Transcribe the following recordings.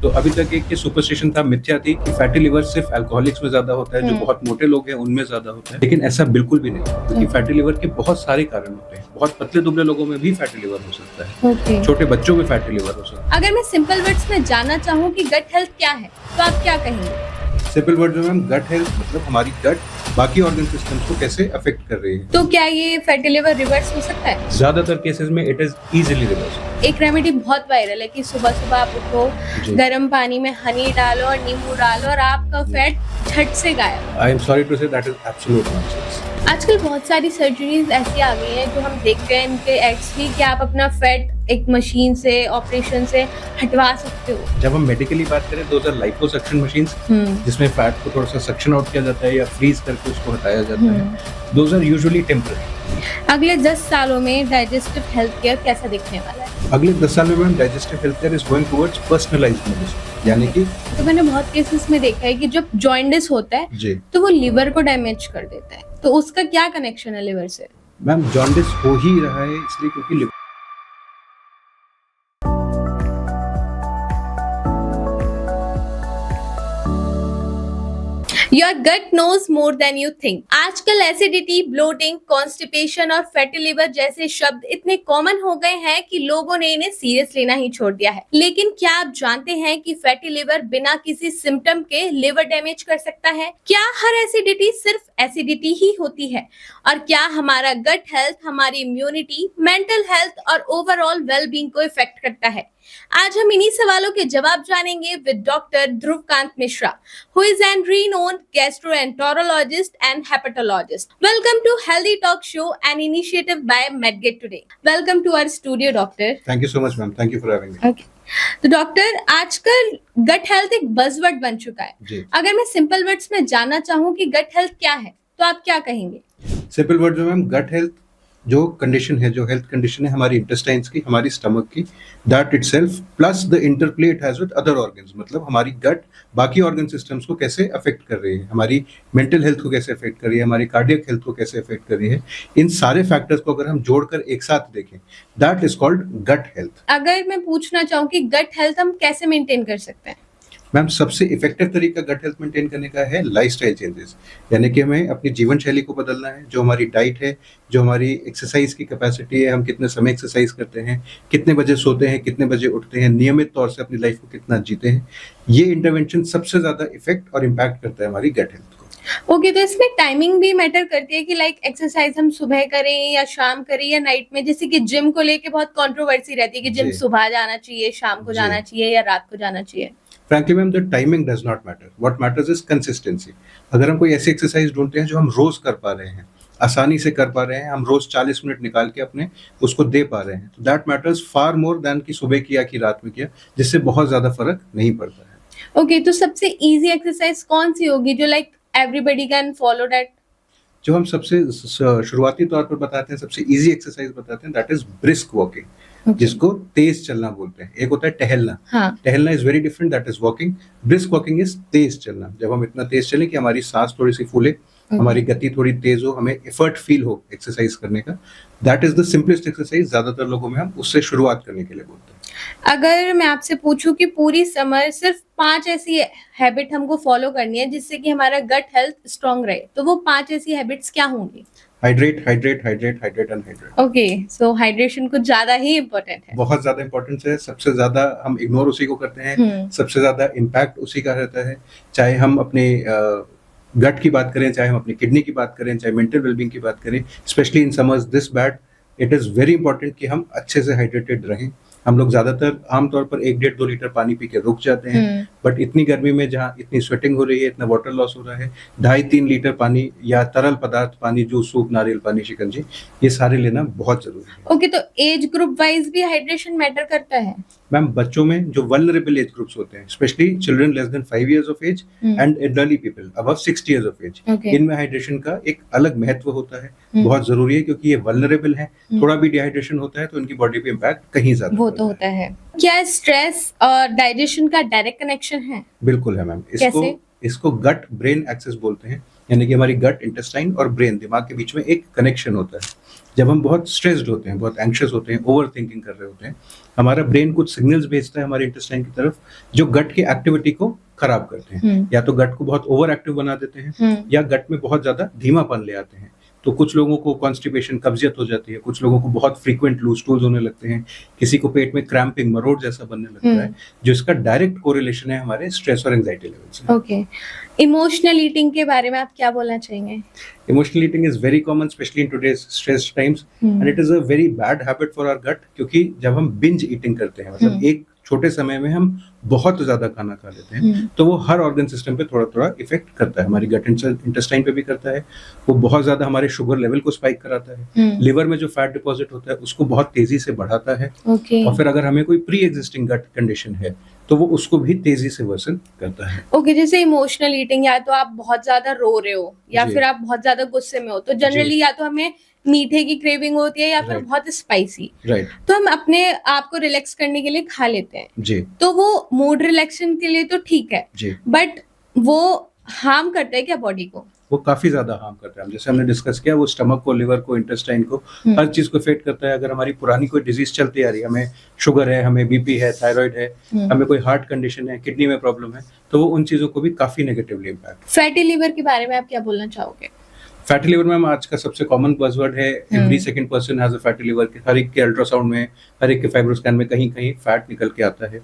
तो अभी तक एक ये सुपरस्टिशन था, मिथ्या थी कि फैटी लिवर सिर्फ अल्कोहलिक्स में ज्यादा होता है, जो बहुत मोटे लोग हैं उनमें ज्यादा होता है, लेकिन ऐसा बिल्कुल भी नहीं, क्योंकि फैटी लिवर के बहुत सारे कारण होते हैं। बहुत पतले दुबले लोगों में भी फैटी लिवर हो सकता है, छोटे बच्चों में फैटी लिवर हो सकता है। अगर मैं सिंपल वर्ड्स में जानना चाहूँ कि गट हेल्थ क्या है, तो आप क्या कहेंगे? सिंपल वर्ड में मैम, गट हेल्थ मतलब हमारी गट बाकी ऑर्गन सिस्टम्स को कैसे अफेक्ट कर रही है। तो क्या ये फैटी लिवर रिवर्स हो सकता है? ज्यादातर केसेस में इट इज इजीली रिवर्स। एक रेमेडी बहुत वायरल है कि सुबह सुबह आप उठो, गर्म पानी में हनी डालो और नींबू डालो और आपका फैट झट से गायब। I am sorry to say that is absolute nonsense. आजकल बहुत सारी सर्जरीज ऐसी आ गई हैं जो हम देखते हैं इनके एड्स भी कि आप अपना फैट एक मशीन से, ऑपरेशन से हटवा सकते हो। जब हम मेडिकली बात करें, दोज आर लाइपोसक्शन मशीन्स, जिसमें फैट को थोड़ा सा सक्शन आउट किया जाता है या फ्रीज करके उसको हटाया जाता है। Those are usually temporary. अगले 10 सालों में डाइजेस्टिव हेल्थ केयर कैसा दिखने वाला है? अगले 10 साल में digestive health care is going towards personalised medicine, यानी कि तो मैंने बहुत केसेस में देखा है कि जब जॉइंटिस होता है तो वो लिवर को डैमेज कर देता है, तो उसका क्या कनेक्शन है लिवर से? मैम, जॉन्डिस हो ही रहा है इसलिए क्योंकि Your gut knows more than you think. आजकल एसिडिटी, ब्लोटिंग, कॉन्स्टिपेशन और फैटी लिवर जैसे शब्द इतने कॉमन हो गए हैं कि लोगों ने इन्हें सीरियस लेना ही छोड़ दिया है। लेकिन क्या आप जानते हैं कि फैटी लिवर बिना किसी सिम्टम के लिवर डैमेज कर सकता है? क्या हर एसिडिटी सिर्फ एसिडिटी ही होती है? और क्या हमारा गट हेल्थ हमारी इम्यूनिटी, मेंटल हेल्थ और ओवरऑल वेलबींग को इफेक्ट करता है? आज हम इन्हीं सवालों के जवाब जानेंगे with doctor Dhruvkant Mishra, who is an renowned gastroenterologist and hepatologist. Welcome to Healthy Talk Show, an initiative by MedGet today. Welcome to our studio, doctor. Thank you so much, ma'am. Thank you for having me. Okay. तो doctor, आजकल gut health एक buzzword बन चुका है। अगर मैं simple words में जानना चाहूँ कि गट हेल्थ क्या है, तो आप क्या कहेंगे? सिंपल वर्ड में मैम, गट हेल्थ जो कंडीशन है, जो हेल्थ कंडीशन है हमारी इंटेस्टाइन्स की, हमारी स्टमक की, that itself plus the interplay it has with other organs, मतलब हमारी गट बाकी ऑर्गन सिस्टम्स को कैसे अफेक्ट कर रही है, हमारी मेंटल हेल्थ को कैसे अफेक्ट कर रही है, हमारी कार्डियक हेल्थ को कैसे अफेक्ट कर रही है। इन सारे फैक्टर्स को अगर हम जोड़कर एक साथ देखें, that is called gut health. अगर मैं पूछना चाहूँ कि गट हेल्थ हम कैसे मेंटेन कर सकते हैं? मैम, सबसे इफेक्टिव तरीका गट हेल्थ मेंटेन करने का है लाइफस्टाइल चेंजेस, यानी कि हमें अपनी जीवन शैली को बदलना है। जो हमारी डाइट है, जो हमारी एक्सरसाइज की कैपेसिटी है, हम कितने समय एक्सरसाइज करते हैं, कितने बजे सोते हैं, कितने बजे उठते हैं, नियमित तौर से अपनी लाइफ को कितना जीते हैं, ये इंटरवेंशन सबसे ज्यादा इफेक्ट और इम्पैक्ट करता है हमारी गट हेल्थ को। ओके, तो इसमें टाइमिंग भी मैटर करती है कि लाइक एक्सरसाइज हम सुबह करें या शाम करें या नाइट में? जैसे कि जिम को लेके बहुत कंट्रोवर्सी रहती है कि जिम सुबह जाना चाहिए, शाम को जाना चाहिए या रात को जाना चाहिए। Frankly, ma'am, the timing does not matter. What matters is consistency. अगर हम कोई ऐसी एक्सरसाइज ढूंढते हैं जो हम रोज कर पा रहे हैं, आसानी से कर पा रहे हैं, हम रोज 40 मिनट निकाल के अपने उसको दे पा रहे हैं, तो that matters far more than कि सुबह किया कि रात में किया, जिससे बहुत ज्यादा फर्क नहीं पड़ता है। ओके, तो सबसे इजी एक्सरसाइज कौन सी होगी जो like everybody can follow that? जो हम सबसे शुरुआती तौर पर बताते हैं, सबसे इजी एक्सरसाइज बताते हैं, दैट इज ब्रिस्क वॉकिंग, जिसको तेज चलना बोलते हैं। एक होता है टहलना, टहलना is very different, that is walking. Brisk walking is तेज चलना, जब हम इतना तेज चलें कि हमारी सांस थोड़ी सी फूले, हमारी गति थोड़ी तेज हो, हमें एफर्ट फील हो एक्सरसाइज करने का। That is the simplest exercise, ज्यादातर लोगों में हम उससे शुरुआत करने के लिए बोलते हैं। अगर मैं आपसे पूछूं कि पूरी समर सिर्फ 5 ऐसी हैबिट हमको फॉलो करनी है जिससे कि हमारा गट हेल्थ स्ट्रांग रहे, तो वो 5 ऐसी हैबिट्स क्या होंगी? Hydrate, hydrate, hydrate, hydrate and hydrate. Okay, so hydration कुछ ज्यादा ही इम्पोर्टेंट है। बहुत ज्यादा इम्पोर्टेंट है, सबसे ज्यादा हम इग्नोर उसी को करते हैं, सबसे ज्यादा इम्पैक्ट उसी का रहता है। चाहे हम अपने गट की बात करें, चाहे हम अपनी किडनी की बात करें, चाहे मेंटल वेलबींग की बात करें, specially in summers this bad, it is very important कि हम अच्छे से हाइड्रेटेड रहें। हम लोग ज्यादातर आमतौर पर 1-1.5-2 लीटर पानी पी के रुक जाते हैं, बट इतनी गर्मी में जहाँ इतनी स्वेटिंग हो रही है, इतना वाटर लॉस हो रहा है, 2.5-3 लीटर पानी या तरल पदार्थ पानी, जूस, सूप, नारियल पानी, शिकंजी, ये सारे लेना बहुत जरूरी है। ओके, तो एज ग्रुप वाइज भी हाइड्रेशन मैटर करता है? मैम, बच्चों में जो वल्नरेबल एज ग्रुप्स होते हैं, specially children less than 5 years of age and elderly people above 60 years of age, इनमें हाइड्रेशन का एक अलग महत्व होता है, बहुत जरूरी है, क्योंकि ये वल्नरेबल है। थोड़ा भी डिहाइड्रेशन होता है तो उनकी बॉडी पे इम्पैक्ट कहीं ज्यादा वो तो होता है। क्या स्ट्रेस और डाइजेशन का डायरेक्ट कनेक्शन है? बिल्कुल है मैम। इसको गट ब्रेन एक्सेस बोलते हैं। यानी कि हमारी गट, इंटेस्टाइन और ब्रेन, दिमाग के बीच में एक कनेक्शन होता है। जब हम बहुत स्ट्रेस्ड होते हैं, बहुत एंग्शियस होते हैं, ओवर थिंकिंग कर रहे होते हैं, हमारा ब्रेन कुछ सिग्नल्स भेजता है हमारे इंटेस्टाइन की तरफ जो गट की एक्टिविटी को खराब करते हैं। या तो गट को बहुत ओवर एक्टिव बना देते हैं या गट में बहुत ज्यादा धीमापन ले आते हैं। तो कुछ लोगों को कॉन्स्टिपेशन, कब्जियत हो जाती है, कुछ लोगों को बहुत फ्रीक्वेंट लूज स्टूल्स होने लगते हैं, किसी को पेट में क्रैम्पिंग, मरोड़ जैसा बनने लगता है, जो इसका डायरेक्ट कोरिलेशन है हमारे स्ट्रेस और एंजाइटी लेवल से। ओके, इमोशनल ईटिंग के बारे में आप क्या बोलना चाहेंगे? Emotional eating is very common, especially in today's stressed times, and it is a very bad habit for our gut, क्योंकि जब हम binge eating करते हैं, मतलब एक छोटे समय में हम बहुत ज्यादा खाना खा लेते हैं, तो वो हर ऑर्गन सिस्टम पे थोड़ा थोड़ा इफेक्ट करता है। हमारी गट इंटेस्टाइन पे भी करता है, वो बहुत ज्यादा हमारे शुगर लेवल को स्पाइक कराता है, लिवर में जो फैट डिपॉजिट होता है उसको बहुत तेजी से बढ़ाता है, और फिर अगर हमें कोई प्री एग्जिस्टिंग गट कंडीशन है तो वो उसको भी तेजी से वर्सन करता है। ओके, जैसे इमोशनल ईटिंग, या तो आप बहुत ज्यादा रो रहे हो या फिर आप बहुत ज्यादा गुस्से में हो, तो जनरली या तो हमें मीठे की क्रेविंग होती है या फिर बहुत स्पाइसी, तो हम अपने आप को रिलैक्स करने के लिए खा लेते हैं जी। तो वो मूड रिलैक्सेशन के लिए तो ठीक है जी, बट वो हार्म करता है क्या बॉडी को? वो काफी ज्यादा हार्म करता है। जैसे हमने डिस्कस किया, वो स्टमक को, लिवर को, इंटेस्टाइन को, हर चीज को इफेक्ट करता है। अगर हमारी पुरानी कोई डिजीज चलती आ रही है, हमें शुगर है, हमें बीपी है, थायराइड है, हमें कोई हार्ट कंडीशन है, किडनी में प्रॉब्लम है, तो वो उन चीजों को भी काफी नेगेटिवली इम्पैक्ट। फैटी लिवर के बारे में आप क्या बोलना चाहोगे? फैटी लिवर में आज का सबसे कॉमन बज़वर्ड है, every second person has a fatty liver. हर एक के अल्ट्रासाउंड में, हर एक के फाइब्रोस्कैन में कहीं कहीं फैट निकल के आता है।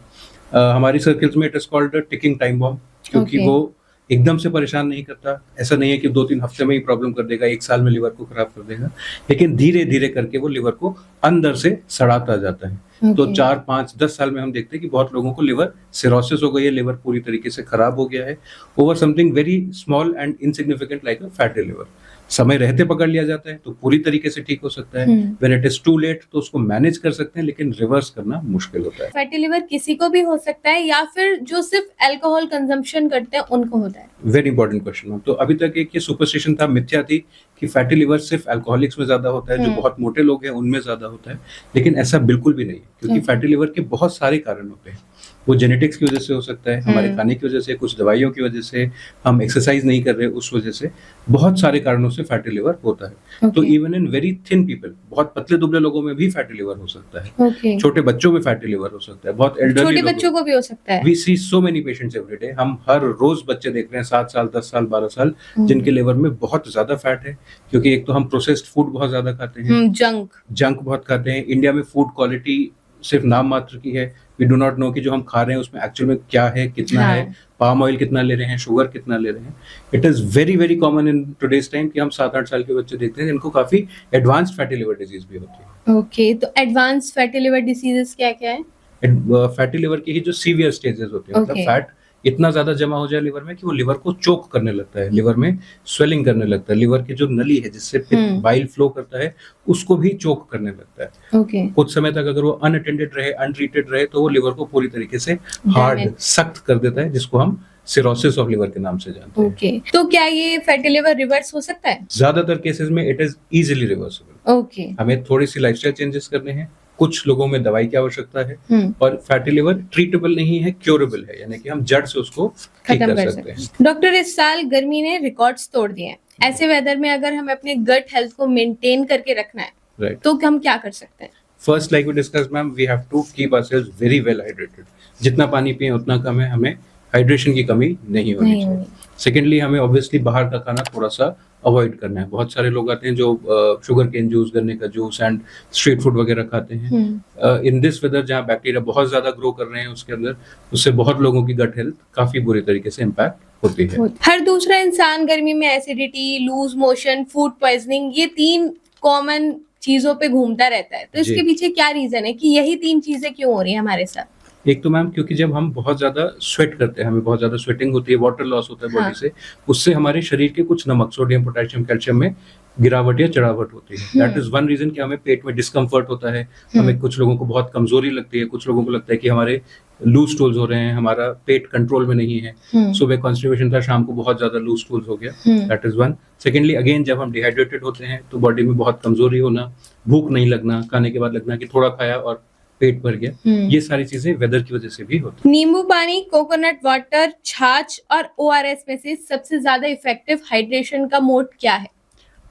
हमारी सर्कल्स में it is called ticking time bomb, क्योंकि वो एकदम से परेशान नहीं करता। ऐसा नहीं है कि 2-3 हफ्ते में ही प्रॉब्लम कर देगा, 1 साल में लिवर को खराब कर देगा, लेकिन धीरे धीरे करके वो लिवर को अंदर से सड़ाता जाता है। तो 4, 5, 10 साल में हम देखते हैं कि बहुत लोगों को लिवर सिरोसिस हो गई है, लिवर पूरी तरीके से खराब हो गया है, over something very small and insignificant like a fatty liver. समय रहते पकड़ लिया जाता है तो पूरी तरीके से ठीक हो सकता है। When it is too late तो उसको मैनेज कर सकते हैं, लेकिन रिवर्स करना मुश्किल होता है। फैटी लिवर किसी को भी हो सकता है या फिर जो सिर्फ अल्कोहल कंजम्पशन करते हैं उनको होता है? Very important question. तो अभी तक एक ये सुपरस्टिशन था, मिथ्या थी कि फैटी लिवर सिर्फ अल्कोहलिक्स में ज्यादा होता है, जो बहुत मोटे लोग हैं उनमें ज्यादा होता है, लेकिन ऐसा बिल्कुल भी नहीं है, क्योंकि फैटी लिवर के बहुत सारे कारण होते हैं। वो जेनेटिक्स की वजह से हो सकता है, हमारे खाने की वजह से, कुछ दवाइयों की वजह से, हम एक्सरसाइज नहीं कर रहे उस वजह से, बहुत सारे कारणों से फैटी लिवर होता है। तो even in very thin people, बहुत पतले दुबले लोगों में भी फैटी लिवर हो सकता है। छोटे बच्चों में फैटी लिवर हो सकता है, बहुत एल्डरली छोटे बच्चों को भी हो सकता है। We see so many patients every day. हम हर रोज बच्चे देख रहे हैं 7 साल, 10 साल, 12 साल, जिनके लिवर में बहुत ज्यादा फैट है, क्योंकि एक तो हम प्रोसेस्ड फूड बहुत ज्यादा खाते हैं, जंक बहुत खाते हैं। इंडिया में फूड क्वालिटी सिर्फ नाम मात्र की है। वी डू नॉट नो कि जो हम खा रहे हैं उसमें एक्चुअल में क्या है, कितना है, पाम ऑयल कितना ले रहे हैं, शुगर कितना ले रहे हैं। It is very very common in today's time कि हम 7-8 साल के बच्चे देखते हैं जिनको काफी एडवांस्ड फैटी लिवर डिजीज भी होती है। ओके, तो एडवांस्ड फैटी लिवर डिजीजेस क्या क्या है? फैटी लिवर की ही जो सीवियर स्टेजेस होते हैं, मतलब फैट इतना ज्यादा जमा हो जाए लिवर में कि वो लिवर को चोक करने लगता है, लिवर में स्वेलिंग करने लगता है, लिवर की जो नली है जिससे बाइल फ्लो करता है उसको भी चोक करने लगता है। कुछ समय तक अगर वो अनअटेंडेड रहे, अनट्रीटेड रहे, तो वो लिवर को पूरी तरीके से हार्ड, सख्त कर देता है, जिसको हम सिरोसिस ऑफ लिवर के नाम से जानते हैं। तो क्या ये फैटी लिवर रिवर्स हो सकता है? ज्यादातर केसेस में इट इज इजीली रिवर्सिबल। हमें थोड़ी सी लाइफस्टाइल चेंजेस करने हैं, कुछ लोगों में दवाई की आवश्यकता है, और फैटी लिवर ट्रीटेबल नहीं है, क्योरेबल है, यानी कि हम जड़ से उसको ठीक कर सकते हैं। डॉक्टर, इस साल गर्मी ने रिकॉर्ड्स तोड़ दिए हैं। ऐसे वेदर में अगर हमें अपने गट हेल्थ को मेंटेन करके रखना है, तो हम क्या कर सकते हैं? First, like we discuss ma'am, we have to keep ourselves very well hydrated. जितना पानी पिए उतना कम है, हमें हाइड्रेशन की कमी नहीं होनी चाहिए। सेकेंडली, हमें ऑब्वियसली बाहर का खाना थोड़ा सा अवॉइड करना है। बहुत सारे लोग आते हैं जो शुगर केन जूस, गन्ने का जूस एंड स्ट्रीट फूड वगैरह खाते हैं। इन दिस वेदर जहाँ बैक्टीरिया बहुत ज्यादा ग्रो कर रहे हैं उसके अंदर, उससे बहुत लोगों की गट हेल्थ काफी बुरी तरीके से इम्पैक्ट होती है। हर दूसरा इंसान गर्मी में acidity, loose motion, food poisoning, ये 3 कॉमन चीजों पे घूमता रहता है। तो इसके पीछे क्या रीजन है कि यही 3 चीजें क्यों हो रही है हमारे साथ? एक तो मैम, क्योंकि जब हम बहुत ज्यादा स्वेट करते हैं, हमें बहुत ज्यादा स्वेटिंग होती है, वाटर लॉस होता है बॉडी से, उससे हमारे शरीर के कुछ नमक, सोडियम, पोटेशियम, कैल्शियम में गिरावट या चढ़ावट होती है। दैट इज वन रीजन कि हमें पेट में डिस्कम्फर्ट होता है। हमें, कुछ लोगों को बहुत कमजोरी लगती है, कुछ लोगों को लगता है कि हमारे लूज स्टूल्स हो रहे हैं, हमारा पेट कंट्रोल में नहीं है, सुबह कॉन्स्टिपेशन था, शाम को बहुत ज्यादा लूज स्टूल्स हो गया। That is one. Secondly, again जब हम डिहाइड्रेटेड होते हैं तो बॉडी में बहुत कमजोरी होना, भूख नहीं लगना, खाने के बाद लगना कि थोड़ा खाया और पेट भर गया, ये सारी चीजें वेदर की वजह से भी होती नींबू पानी, कोकोनट वाटर, छाछ और ओआरएस में से सबसे ज्यादा इफेक्टिव हाइड्रेशन का मोड क्या है? है।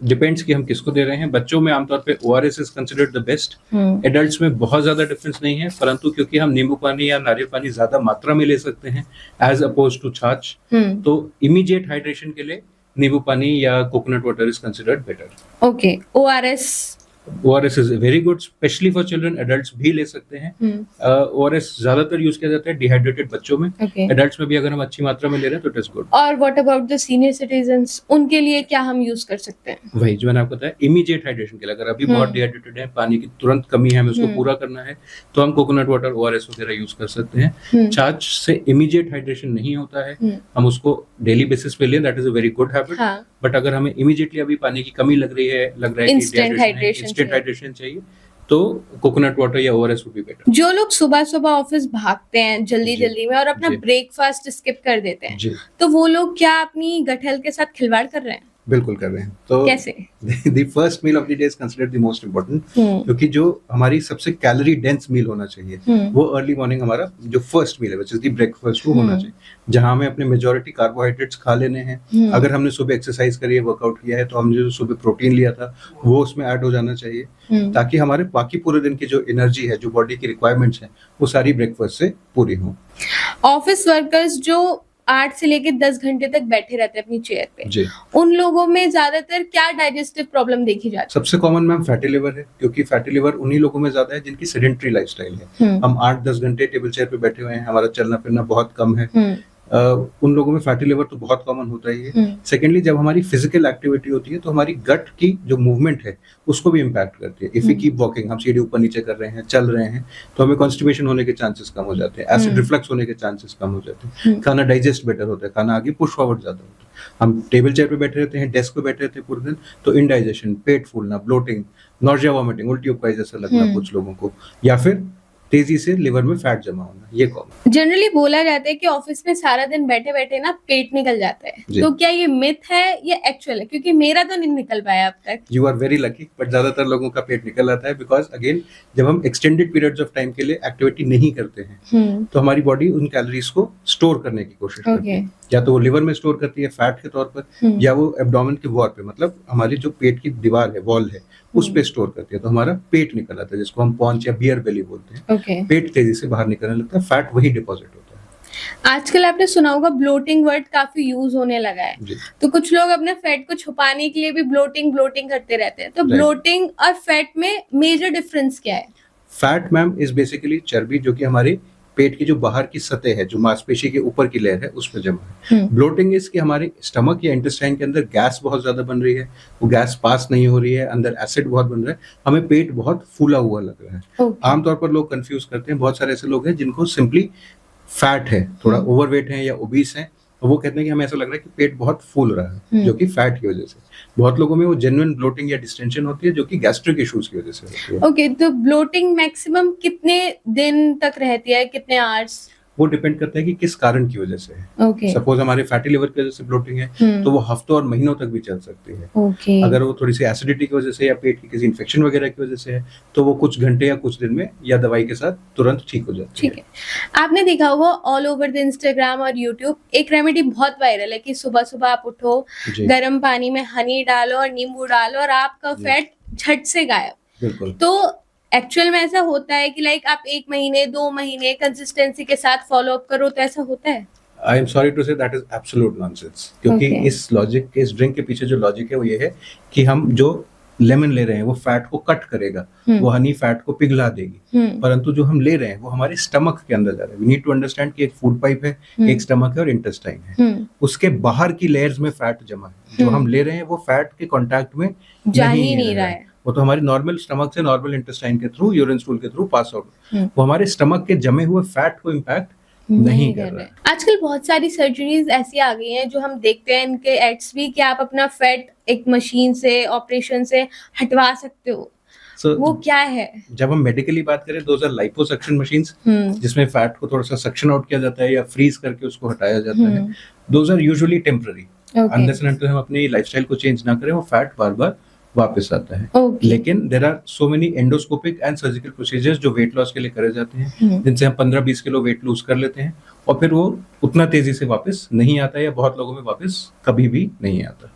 डिपेंड्स कि हम किसको दे रहे हैं। बच्चों में आमतौर पे ORS is considered the best. Adults में बहुत ज्यादा डिफरेंस नहीं है, परंतु क्योंकि हम नींबू पानी या नारियल पानी ज्यादा मात्रा में ले सकते हैं एज अपोज टू छाछ, तो इमीडिएट हाइड्रेशन के लिए नींबू पानी या coconut water is considered better. Okay, ORS? ORS is very good, specially for children. Adults भी ले सकते हैं। ORS ज्यादातर यूज किया जाता है डिहाइड्रेटेड बच्चों में। Okay. एडल्ट्स में भी अगर हम अच्छी मात्रा में ले रहे हैं तो इट इज गुड। और what about the senior citizens, उनके लिए क्या हम यूज कर सकते हैं? वही जो मैंने आपको बताया, इमीडिएट हाइड्रेशन के लिए अगर अभी बहुत डिहाइड्रेटेड है, पानी की तुरंत कमी है, हमें उसको पूरा करना है, तो हम कोकोनट वाटर, ORS वगैरह यूज कर सकते हैं। छाछ से इमीडिएट हाइड्रेशन नहीं होता है, हम उसको डेली बेसिस पे लें, that is a very good habit. But अगर हमें इमीडिएटली अभी पानी की कमी लग रहा है कि इंस्टेंट हाइड्रेशन चाहिए, तो कोकोनट वाटर या ORS वुड बी बेटर। जो लोग सुबह सुबह ऑफिस भागते हैं जल्दी में और अपना ब्रेकफास्ट स्किप कर देते हैं, तो वो लोग क्या अपनी गट हेल्थ के साथ खिलवाड़ कर रहे हैं? बिल्कुल कर रहे हैं। तो कैसे? The first meal of the day is considered the most important, क्योंकि जो हमारी सबसे कैलोरी डेंस मील होना चाहिए वो अर्ली मॉर्निंग हमारा जो फर्स्ट मील है, व्हिच इज द ब्रेकफास्ट, वो होना चाहिए, जहां हमें अपने मेजॉरिटी कार्बोहाइड्रेट्स खा लेने हैं। अगर हमने सुबह एक्सरसाइज करी है, वर्कआउट किया है, तो हमने जो सुबह प्रोटीन लिया था वो उसमें ऐड हो जाना चाहिए, ताकि हमारे बाकी पूरे दिन की जो एनर्जी है, जो बॉडी की रिक्वायरमेंट्स हैं, वो सारी ब्रेकफास्ट से पूरी हो। ऑफिस वर्कर्स जो 8 से लेकर 10 घंटे तक बैठे रहते हैं अपनी चेयर पे, जी, उन लोगों में ज्यादातर क्या डाइजेस्टिव प्रॉब्लम देखी जाती है? सबसे कॉमन मैम फैटी लिवर है, क्योंकि फैटी लिवर उन्हीं लोगों में ज्यादा है जिनकी सेडेंटरी लाइफस्टाइल है। हम 8-10 घंटे टेबल चेयर पे बैठे हुए हैं, हमारा चलना फिरना बहुत कम है, उन लोगों में फैटी लिवर तो बहुत कॉमन होता ही है। सेकेंडली, जब हमारी फिजिकल एक्टिविटी होती है तो हमारी गट की जो मूवमेंट है उसको भी इम्पैक्ट करती है। इफ वी कीप वॉकिंग, हम सीढ़ी ऊपर नीचे कर रहे हैं, चल रहे हैं, तो हमें कॉन्स्टिपेशन होने के चांसेस कम हो जाते हैं, एसिड रिफ्लक्स होने के चांसेस कम हो जाते हैं, खाना डाइजेस्ट बेटर होता है, खाना आगे पुश फॉरवर्ड ज्यादा होता है। हम टेबल चेयर पे बैठे रहते हैं, डेस्क पे बैठे रहते हैं पूरे दिन, तो इनडाइजेशन, पेट फूलना, ब्लोटिंग, नॉजिया, वॉमिटिंग, उल्टी उपकाई जैसा लगना कुछ लोगों को, या फिर तेजी से लिवर में फैट जमा होना, ये कॉमन। जनरली बोला जाता है कि ऑफिस में सारा दिन बैठे बैठे ना पेट निकल जाता है, तो क्या ये मिथ है या एक्चुअल है? क्योंकि मेरा तो नहीं निकल पाया अब तक। You are very lucky, but ज्यादातर लोगों का पेट निकल आता है, बिकॉज अगेन जब हम एक्सटेंडेड पीरियड्स ऑफ टाइम के लिए एक्टिविटी नहीं करते हैं, तो हमारी बॉडी उन कैलोरीज को स्टोर करने की कोशिश करती है। या तो वो लिवर में स्टोर करती है फैट के तौर पर, या वो एब्डोमेन के वॉल पे, मतलब हमारी जो पेट की दीवार है, वॉल है, उस पे स्टोर करती है, तो हमारा पेट निकल आता है, जिसको हम पॉन्च या बियर बेली बोलते हैं। पेट तेजी से बाहर निकलने लगता है, फैट वही डिपॉजिट होता है। आजकल आपने सुना होगा ब्लोटिंग वर्ड काफी यूज होने लगा है, तो कुछ लोग अपने फैट को छुपाने के लिए भी ब्लोटिंग करते रहते हैं, तो ब्लोटिंग और फैट में मेजर डिफरेंस क्या है? फैट मैम इज बेसिकली चर्बी, जो कि हमारे पेट की जो बाहर की सतह है, जो मांसपेशी के ऊपर की लेयर है, उस पर जमा है। ब्लोटिंग इज कि हमारे स्टमक या इंटेस्टाइन के अंदर गैस बहुत ज्यादा बन रही है, वो गैस पास नहीं हो रही है, अंदर एसिड बहुत बन रहा है, हमें पेट बहुत फूला हुआ लग रहा है। आमतौर पर लोग कंफ्यूज करते हैं, बहुत सारे ऐसे लोग हैं जिनको सिंपली फैट है, थोड़ा ओवरवेट है या ओबीस है, तो वो कहते हैं कि हमें ऐसा लग रहा है कि पेट बहुत फूल रहा है, जो कि फैट की वजह से। बहुत लोगों में वो जेन्युइन ब्लोटिंग या डिस्टेंशन होती है, जो कि गैस्ट्रिक इश्यूज की वजह से होती है। ओके, तो ब्लोटिंग मैक्सिमम कितने दिन तक रहती है, कितने आवर्स? वो डिपेंड करता है कि किस कारण की वजह से है। सपोज हमारे फैटी लिवर की वजह से ब्लोटिंग है, तो वो हफ्तों और महीनों तक भी चल सकती है। अगर वो थोड़ी सी एसिडिटी की वजह से या पेट की किसी इन्फेक्शन वगैरह की वजह से है, तो वो कुछ घंटे या कुछ दिन में या दवाई के साथ तुरंत ठीक हो जाती है। ठीक है, आपने देखा होगा ऑल ओवर द इंस्टाग्राम और यूट्यूब एक रेमेडी बहुत वायरल है कि सुबह सुबह आप उठो, गर्म पानी में हनी डालो और नींबू डालो और आपका फैट झट से गायब। बिल्कुल। तो एक्चुअल में ऐसा होता है कि लाइक आप 1 महीने 2 महीने कंसिस्टेंसी के साथ फॉलो अप करो तो ऐसा होता है? I am sorry to say that is absolute nonsense, क्योंकि इस लॉजिक के, इस ड्रिंक के पीछे जो लॉजिक है वो ये है कि हम जो लेमन ले रहे हैं वो फैट को कट करेगा, वो हनी फैट को पिघला देगी, परंतु जो हम ले रहे हैं वो हमारे स्टमक के अंदर जा रहा है। वी नीड टू अंडरस्टैंड कि एक फूड पाइप है, एक स्टमक है और इंटेस्टाइन है, उसके बाहर की लेयर्स में फैट जमा है। जो हम ले रहे हैं वो फैट के कांटेक्ट में जा ही नहीं रहा है, वो तो हमारी नॉर्मल स्टमक से नॉर्मल इंटेस्टाइन के थ्रू, यूरिन स्टूल के थ्रू पास आउट, वो हमारे स्टमक के जमे हुए फैट को इम्पैक्ट नहीं कर रहा है। आजकल बहुत सारी सर्जरीज ऐसी आ गई हैं जो हम देखते हैं इनके एड्स भी, कि आप अपना फैट एक मशीन से, ऑपरेशन से हटवा सकते हो। वो क्या है? जब हम मेडिकली बात करें, दोज आर लाइपोसक्शन मशीन्स, जिसमें फैट को थोड़ा सा सक्शन आउट किया जाता है या फ्रीज करके उसको हटाया जाता है। Those are usually temporary, unless and until हम अपनी लाइफस्टाइल को चेंज ना करें, वो फैट बार बार वापस आता है। Okay. लेकिन there are so many endoscopic and surgical procedures जो वेट लॉस के लिए करे जाते हैं, जिनसे हम 15-20 किलो वेट लूज कर लेते हैं और फिर वो उतना तेजी से वापस नहीं आता है, या बहुत लोगों में वापस कभी भी नहीं आता।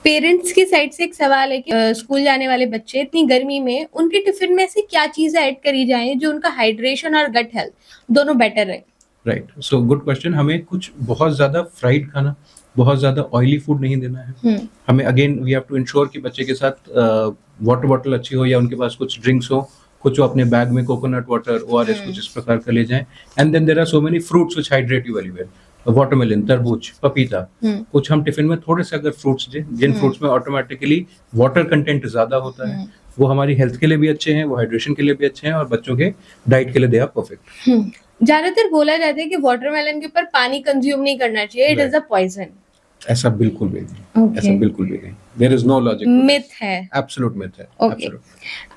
पेरेंट्स की साइड से एक सवाल है कि स्कूल जाने वाले बच्चे इतनी गर्मी में उनके टिफिन में ऐसी क्या चीजें ऐड करी जाए जो उनका हाइड्रेशन और गट हेल्थ दोनों बेटर रहे। Right, so good question. हमें कुछ बहुत ज्यादा फ्राइड खाना, बहुत ज्यादा ऑयली फूड नहीं देना है। हमें again we have to ensure कि बच्चे के साथ वाटर बॉटल अच्छी हो, या उनके पास कुछ ड्रिंक्स हो, कुछ अपने बैग में कोकोनट वाटर, ओआरएस कुछ इस प्रकार का ले जाएं। And then there are so many fruits which hydrate you very well, watermelon, तरबूज, पपीता। कुछ हम टिफिन में थोड़े से अगर फ्रूट्स दें, जिन फ्रूट्स में ऑटोमेटिकली वाटर कंटेंट ज्यादा होता है, वो हमारी हेल्थ के लिए भी अच्छे हैं, वो हाइड्रेशन के लिए भी अच्छे हैं, और बच्चों के डाइट के लिए दे आर परफेक्ट। ज्यादातर बोला जाता है कि वाटरमेलन के ऊपर पानी कंज्यूम नहीं करना चाहिए, इट इज अ पॉइजन। ऐसा बिल्कुल भी नहीं, ऐसा बिल्कुल भी नहीं। There is no logic, myth है, एब्सोल्यूट मिथ है। ओके।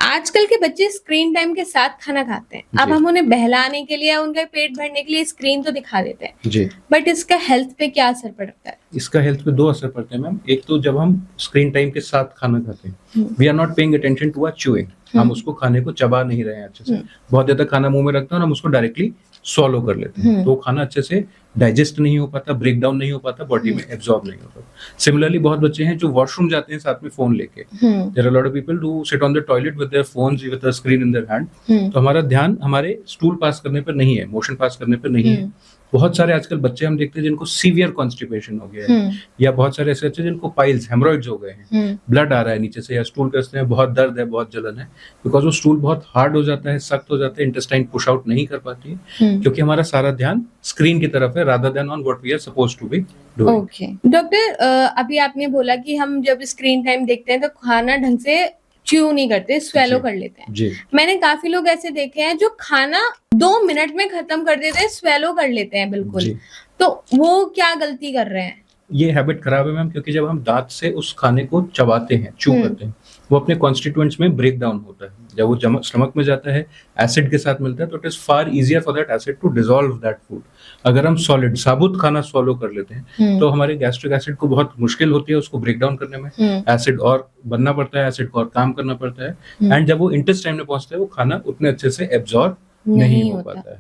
आजकल के बच्चे स्क्रीन टाइम के साथ खाना खाते हैं। अब हम उन्हें बहलाने के लिए, उनका पेट भरने के लिए स्क्रीन तो दिखा देते हैं जी, बट इसका हेल्थ पे क्या असर पड़ता है? इसका हेल्थ पे दो असर पड़ते हैं मैम। एक तो जब हम स्क्रीन टाइम के साथ खाना खाते हैं, we are not paying attention to our chewing, हम उसको खाने को चबा नहीं रहे हैं अच्छे से। बहुत देर तक खाना मुंह में रखते हैं और हम उसको डायरेक्टली सॉलो कर लेते हैं, तो खाना अच्छे से डाइजेस्ट नहीं हो पाता, ब्रेक डाउन नहीं हो पाता, बॉडी में एब्जॉर्ब नहीं होता। सिमिलरली बहुत बच्चे हैं जो वॉशरूम जाते हैं साथ में फोन लेके। There are lot of people who sit on the toilet with their phones with the screen in their hand. तो हमारा ध्यान हमारे स्टूल पास करने पर नहीं है, मोशन पास करने पर नहीं है। बहुत सारे आजकल बच्चे हम देखते हैं जिनको सीवियर कॉन्स्टिपेशन हो गया है, या बहुत सारे ऐसे बच्चे जिनको पाइल्स, हेमोरॉइड्स हो गए हैं, ब्लड आ रहा है नीचे से, या स्टूल करते हैं बहुत दर्द है, बहुत जलन है, बिकॉज वो स्टूल बहुत हार्ड हो जाता है, सख्त हो जाता है, इंटेस्टाइन पुश आउट नहीं कर पाती है, क्योंकि हमारा सारा ध्यान स्क्रीन की तरफ है rather than on what we are supposed to be doing. Okay doctor, अभी आपने बोला कि हम जब स्क्रीन टाइम देखते हैं तो खाना ढंग से च्यू नहीं करते, स्वेलो कर लेते हैं जी। मैंने काफी लोग ऐसे देखे हैं जो खाना 2 मिनट में खत्म कर देते हैं, स्वेलो कर लेते हैं बिल्कुल जी। तो वो क्या गलती कर रहे हैं? ये हैबिट खराब है मैम, क्योंकि जब हम दांत से उस खाने को चबाते हैं, चू करते हैं, वो अपने कॉन्स्टिट्यूएंट्स में ब्रेक डाउन होता है। जब वो स्टमक में जाता है, एसिड के साथ मिलता है, तो it is far easier for that acid to dissolve that food. अगर हम सॉलिड साबुत खाना सॉलो कर लेते हैं, तो हमारे गैस्ट्रिक एसिड को बहुत मुश्किल होती है उसको ब्रेक डाउन करने में। एसिड और बनना पड़ता है, एसिड को और काम करना पड़ता है, एंड जब वो इंटेस्टाइन में पहुंचता है, वो खाना उतने अच्छे से एब्जॉर्ब नहीं हो पाता है।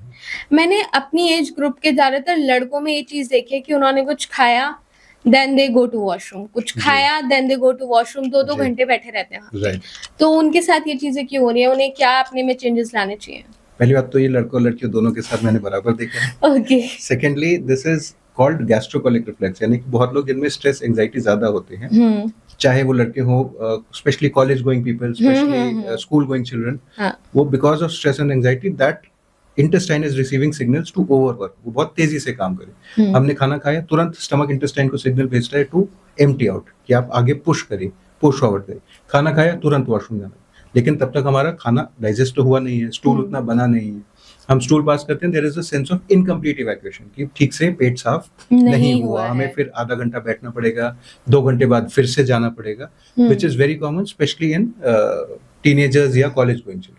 मैंने अपनी एज ग्रुप के ज्यादातर लड़कों में ये चीज देखी है कि उन्होंने कुछ खाया then they go to washroom, कुछ खाया then they go to washroom, 2-2 घंटे बैठे रहते हैं। राइट, तो उनके साथ ये चीजें क्यों हो रही है? उन्हें क्या अपने में चेंजेस लाने चाहिए? पहली बात तो ये लड़कों लड़कियों दोनों के साथ मैंने बराबर देखा है। Okay. Secondly, this is called gastrocolic reflex, यानी कि बहुत लोग जिनमें स्ट्रेस एंजाइटी ज्यादा होते हैं, चाहे वो लड़के हो, specially college going people, specially school going children, वो because of stress and anxiety that intestine is receiving signals to overwork, वो बहुत तेजी से काम करे। हमने खाना खाया, तुरंत स्टमक इंटेस्टाइन को सिग्नल भेजता है टू एम्प्टी आउट, कि आप आगे पुश करिए, पुश फॉरवर्ड करिए। खाना खाया, तुरंत वॉशरूम जाना, लेकिन तब तक हमारा खाना डाइजेस्ट तो हुआ नहीं है, स्टूल उतना बना नहीं है। हम स्टूल पास करते हैं, there is a sense of incomplete evacuation, कि ठीक से पेट साफ नहीं हुआ, हमें फिर आधा घंटा बैठना पड़ेगा, 2 घंटे बाद फिर से जाना पड़ेगा, which is very common specially in teenagers या कॉलेज गोइंग चिल्ड्रन।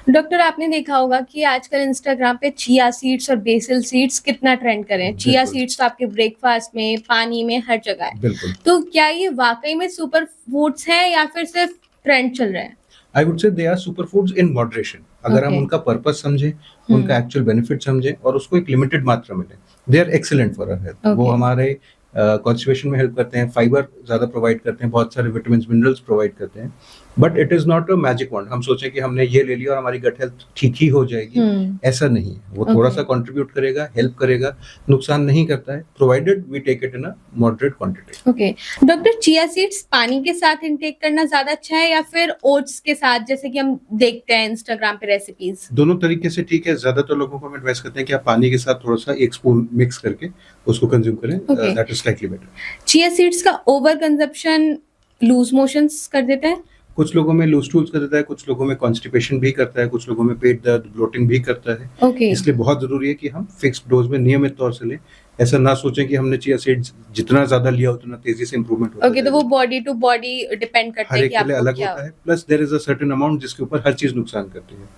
डॉक्टर, आपने देखा होगा कि आजकल इंस्टाग्राम पे चिया सीड्स और बेसिल सीड्स कितना ट्रेंड कर रहे हैं। चिया सीड्स तो आपके ब्रेकफास्ट में, पानी में, हर जगह है। बिल्कुल। तो क्या ये वाकई में सुपर फूड्स हैं या फिर सिर्फ ट्रेंड चल रहा है? I would say they are superfoods in moderation. अगर हम उनका पर्पस समझें, उनका एक्चुअल बेनिफिट समझें और उसको एक लिमिटेड मात्रा में लें, they are excellent for our health. वो हमारे कॉन्स्टिपेशन में हेल्प करते हैं, फाइबर ज्यादा प्रोवाइड करते हैं, बहुत सारे विटामिन मिनरल्स प्रोवाइड करते हैं, but it is not a magic wand. हम सोचें कि हमने ये ले लिया और हमारी गट हेल्थ ठीक ही हो जाएगी, ऐसा नहीं है। वो थोड़ा सा कंट्रीब्यूट करेगा, हेल्प करेगा, नुकसान नहीं करता है, provided we take it in a moderate quantity. Okay doctor, chia seeds पानी के साथ इंटेक करना ज्यादा अच्छा है या फिर ओट्स के साथ, जैसे कि हम देखते हैं इंस्टाग्राम पे रेसिपीज? दोनों तरीके से ठीक है। ज्यादातर लोगों को हम एडवाइस करते हैं कि आप पानी के साथ थोड़ा सा 1 स्पून मिक्स करके उसको कंज्यूम करें, that is slightly better. Chia seeds का ओवर कंजप्शन लूज मोशंस कर देता है? कुछ लोगों में लूज टूल्स कर देता है, कुछ लोगों में कॉन्स्टिपेशन भी करता है, कुछ लोगों में पेट दर्द, ब्लोटिंग भी करता है। इसलिए बहुत जरूरी है कि हम फिक्स्ड डोज में नियमित तौर से लें। ऐसा ना सोचें कि हमने चिया सीड्स जितना ज्यादा लिया उतना तेजी से इंप्रूवमेंट होता है। तो वो बॉडी टू बॉडी डिपेंड करता है कि आपको अलग क्या होता है। Plus there is a certain amount जिसके ऊपर हर चीज नुकसान करती है।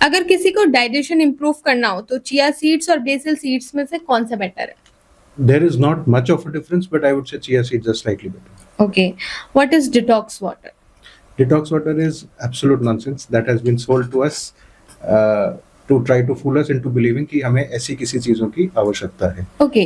अगर किसी को डाइजेशन इंप्रूव करना हो तो चिया सीड्स और बेसिल सीड्स में से कौन सा बेटर है? There is not much of a difference, but I would say chia seeds are slightly better. Okay. What is detox water? Detox water is absolute nonsense that has been sold to us to try to fool us into believing कि हमें ऐसी किसी चीजों की आवश्यकता है. Okay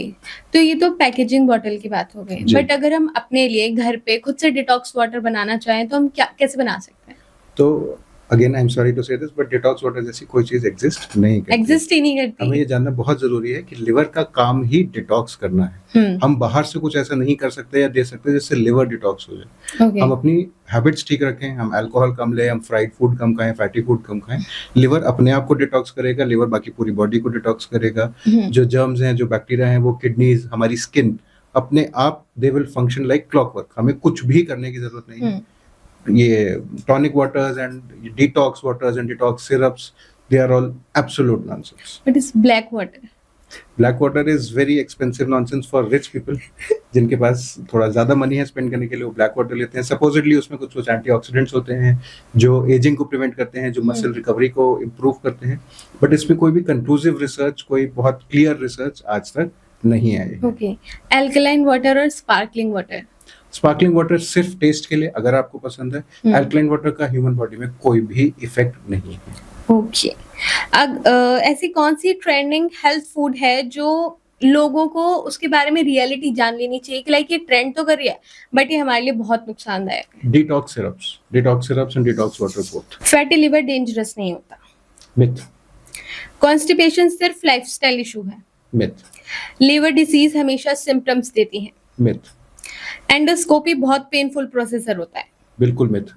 तो ये तो पैकेजिंग बॉटल की बात हो गई, जी. बट अगर हम अपने लिए घर पे खुद से डिटॉक्स वाटर बनाना चाहें तो हम क्या कैसे बना सकते हैं? तो again I am sorry to say this, but detox water जैसी कोई चीज एग्जिस्ट नहीं करती. एग्जिस्ट ही नहीं करती. हमें ये जानना बहुत जरूरी है कि लिवर का काम ही डिटॉक्स करना है. हम बाहर से कुछ ऐसा नहीं कर सकते या दे सकते जिससे लिवर डिटॉक्स हो जाए. Okay. हम अपनी हैबिट्स ठीक रखें, हम अल्कोहल कम लें, हम फ्राइड फूड कम खाएं, फैटी फूड कम खाएं. लिवर अपने आप को डिटॉक्स करेगा, लिवर बाकी पूरी बॉडी को डिटॉक्स करेगा. जो जर्म्स हैं, जो बैक्टीरिया हैं, वो किडनीज, हमारी स्किन अपने आप they will function like clockwork. हमें कुछ भी करने की जरूरत नहीं है. ये tonic waters and detox waters and detox syrups, they are all absolute nonsense. What is black water? Black water is very expensive nonsense for rich people. जिनके पास थोड़ा ज्यादा मनी है स्पेंड करने के लिए, वो ब्लैक वाटर लेते हैं. सपोजिटली उसमें कुछ कुछ एंटीऑक्सीडेंट्स होते हैं जो एजिंग को प्रिवेंट करते हैं, जो मसल रिकवरी को इम्प्रूव करते हैं. बट इसमें कोई भी कंक्लूसिव रिसर्च, कोई बहुत क्लियर रिसर्च आज तक नहीं आई है. ओके. एल्कलाइन वाटर और स्पार्कलिंग वाटर. स्पार्कलिंग वाटर सिर्फ टेस्ट के लिए अगर आपको पसंद है. एल्कलाइन वाटर का ह्यूमन बॉडी में कोई भी इफेक्ट नहीं है. ओके. ऐसी कौन सी ट्रेंडिंग हेल्थ फूड है जो लोगों को उसके बारे में रियलिटी जान लेनी चाहिए कि लाइक ये ट्रेंड तो कर रही है बट ये हमारे लिए बहुत नुकसानदायक है? Detox syrups and detox water both. Fatty liver dangerous नहीं होता. मिथ. कॉन्स्टिपेशन सिर्फ लाइफस्टाइल इशू है. मिथ. लिवर डिसीज हमेशा सिम्टम्स देती है. मिथ. एंडोस्कोपी बहुत पेनफुल प्रोसीजर होता है. बिल्कुल मिथ.